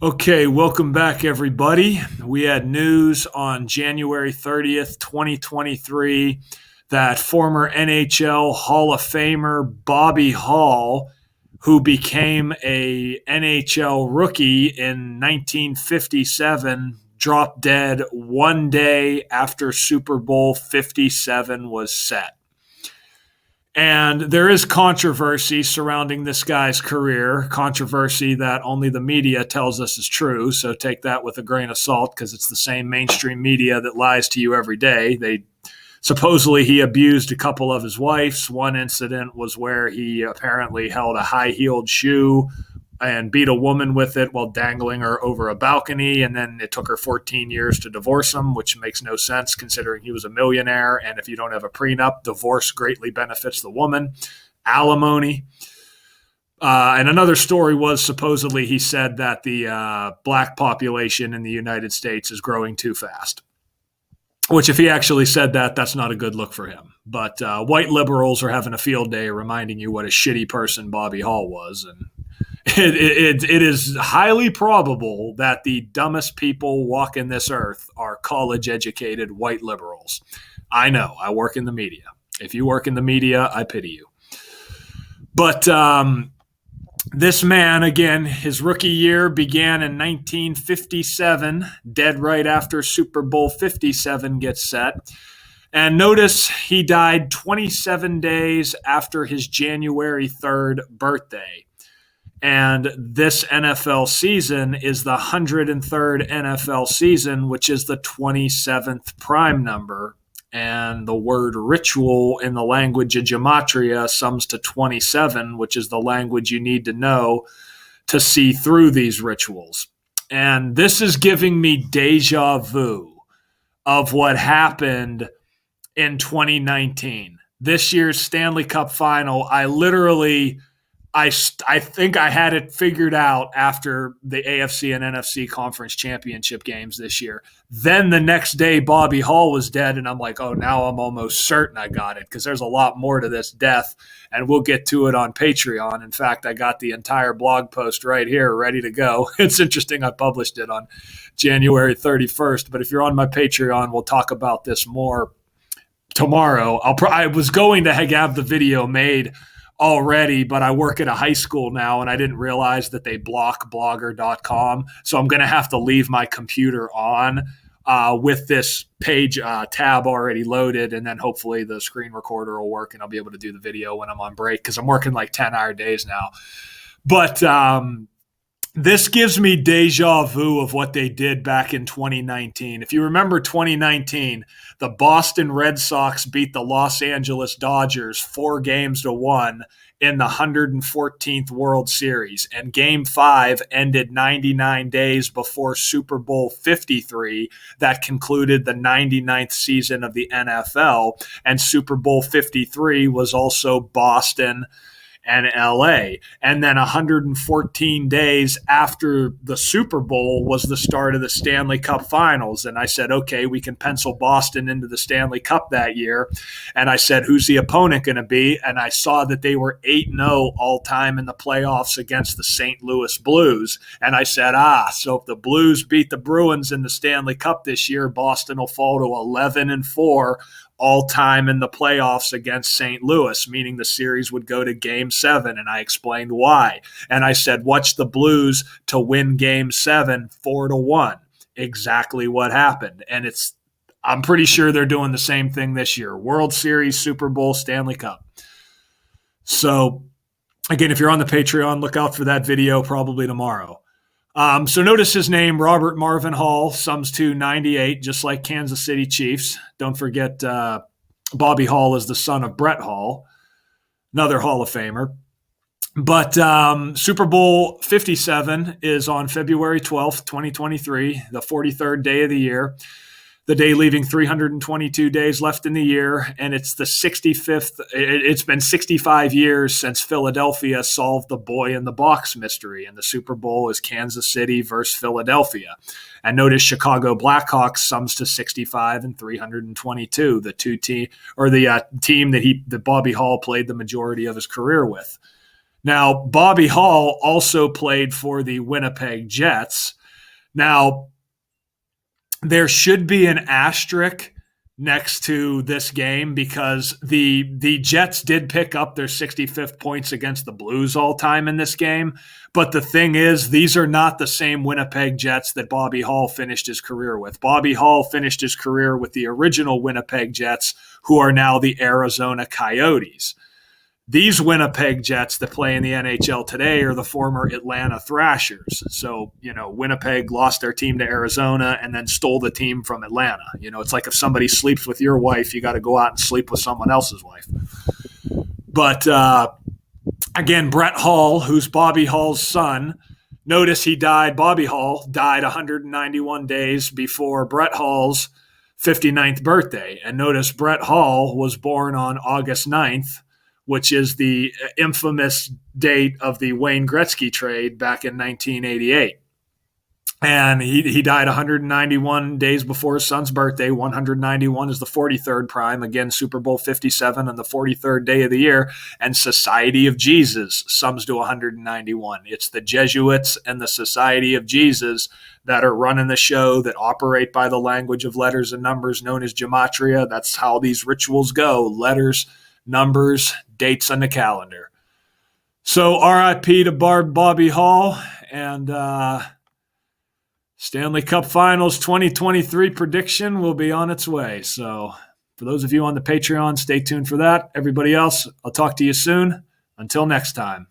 Okay, welcome back, everybody. We had news on January 30th, 2023, that former NHL Hall of Famer Bobby Hall, who became a NHL rookie in 1957, dropped dead one day after Super Bowl 57 was set. And there is controversy surrounding this guy's career, controversy that only the media tells us is true. So take that with a grain of salt because it's the same mainstream media that lies to you every day. Supposedly he abused a couple of his wives. One incident was where he apparently held a high-heeled shoe and beat a woman with it while dangling her over a balcony. And then it took her 14 years to divorce him, which makes no sense considering he was a millionaire. And if you don't have a prenup, divorce greatly benefits the woman. Alimony. And another story was supposedly he said that the black population in the United States is growing too fast. Which, if he actually said that, that's not a good look for him. But white liberals are having a field day reminding you what a shitty person Bobby Hall was. And it is highly probable that the dumbest people walking this earth are college-educated white liberals. I know. I work in the media. If you work in the media, I pity you. But this man, again, his rookie year began in 1957, dead right after Super Bowl 57 gets set. And notice he died 27 days after his January 3rd birthday. And this NFL season is the 103rd NFL season, which is the 27th prime number. And the word ritual in the language of gematria sums to 27, which is the language you need to know to see through these rituals. And this is giving me deja vu of what happened in 2019. This year's Stanley Cup Final, I think I had it figured out after the AFC and NFC conference championship games this year. Then the next day, Bobby Hall was dead, and I'm like, oh, now I'm almost certain I got it because there's a lot more to this death, and we'll get to it on Patreon. In fact, I got the entire blog post right here ready to go. It's interesting I published it on January 31st, but if you're on my Patreon, we'll talk about this more tomorrow. I was going to have the video made already, but I work at a high school now and I didn't realize that they block blogger.com. So I'm going to have to leave my computer on with this page tab already loaded. And then hopefully the screen recorder will work and I'll be able to do the video when I'm on break because I'm working like 10-hour days now. But this gives me deja vu of what they did back in 2019. If you remember 2019, the Boston Red Sox beat the Los Angeles Dodgers 4-1 in the 114th World Series. And Game 5 ended 99 days before Super Bowl 53 that concluded the 99th season of the NFL. And Super Bowl 53 was also Boston and LA. And then 114 days after the Super Bowl was the start of the Stanley Cup Finals. And I said, okay, we can pencil Boston into the Stanley Cup that year. And I said, who's the opponent going to be? And I saw that they were 8-0 all time in the playoffs against the St. Louis Blues. And I said, so if the Blues beat the Bruins in the Stanley Cup this year, Boston will fall to 11-4 all time in the playoffs against St. Louis, meaning the series would go to Game 7. And I explained why. And I said, watch the Blues to win Game 7 4-1. Exactly what happened. And I'm pretty sure they're doing the same thing this year. World Series, Super Bowl, Stanley Cup. So again, if you're on the Patreon, look out for that video probably tomorrow. So notice his name, Robert Marvin Hall, sums to 98, just like Kansas City Chiefs. Don't forget Bobby Hall is the son of Brett Hall, another Hall of Famer. But Super Bowl 57 is on February 12th, 2023, the 43rd day of the year. The day leaving 322 days left in the year, and it's the 65th. It's been 65 years since Philadelphia solved the boy in the box mystery, and the Super Bowl is Kansas City versus Philadelphia. And notice Chicago Blackhawks sums to 65 and 322, the team that Bobby Hall played the majority of his career with. Now, Bobby Hall also played for the Winnipeg Jets. Now, there should be an asterisk next to this game because the Jets did pick up their 65th points against the Blues all time in this game. But the thing is, these are not the same Winnipeg Jets that Bobby Hall finished his career with. Bobby Hall finished his career with the original Winnipeg Jets, who are now the Arizona Coyotes. These Winnipeg Jets that play in the NHL today are the former Atlanta Thrashers. So, Winnipeg lost their team to Arizona and then stole the team from Atlanta. It's like if somebody sleeps with your wife, you got to go out and sleep with someone else's wife. But again, Brett Hall, who's Bobby Hall's son, notice Bobby Hall died 191 days before Brett Hall's 59th birthday. And notice Brett Hall was born on August 9th, which is the infamous date of the Wayne Gretzky trade back in 1988. And he died 191 days before his son's birthday. 191 is the 43rd prime. Again, Super Bowl 57 on the 43rd day of the year. And Society of Jesus sums to 191. It's the Jesuits and the Society of Jesus that are running the show, that operate by the language of letters and numbers known as gematria. That's how these rituals go. Letters, numbers, dates on the calendar. So RIP to Bobby Hall, and Stanley Cup Finals 2023 prediction will be on its way. So for those of you on the Patreon, stay tuned for that. Everybody else, I'll talk to you soon. Until next time.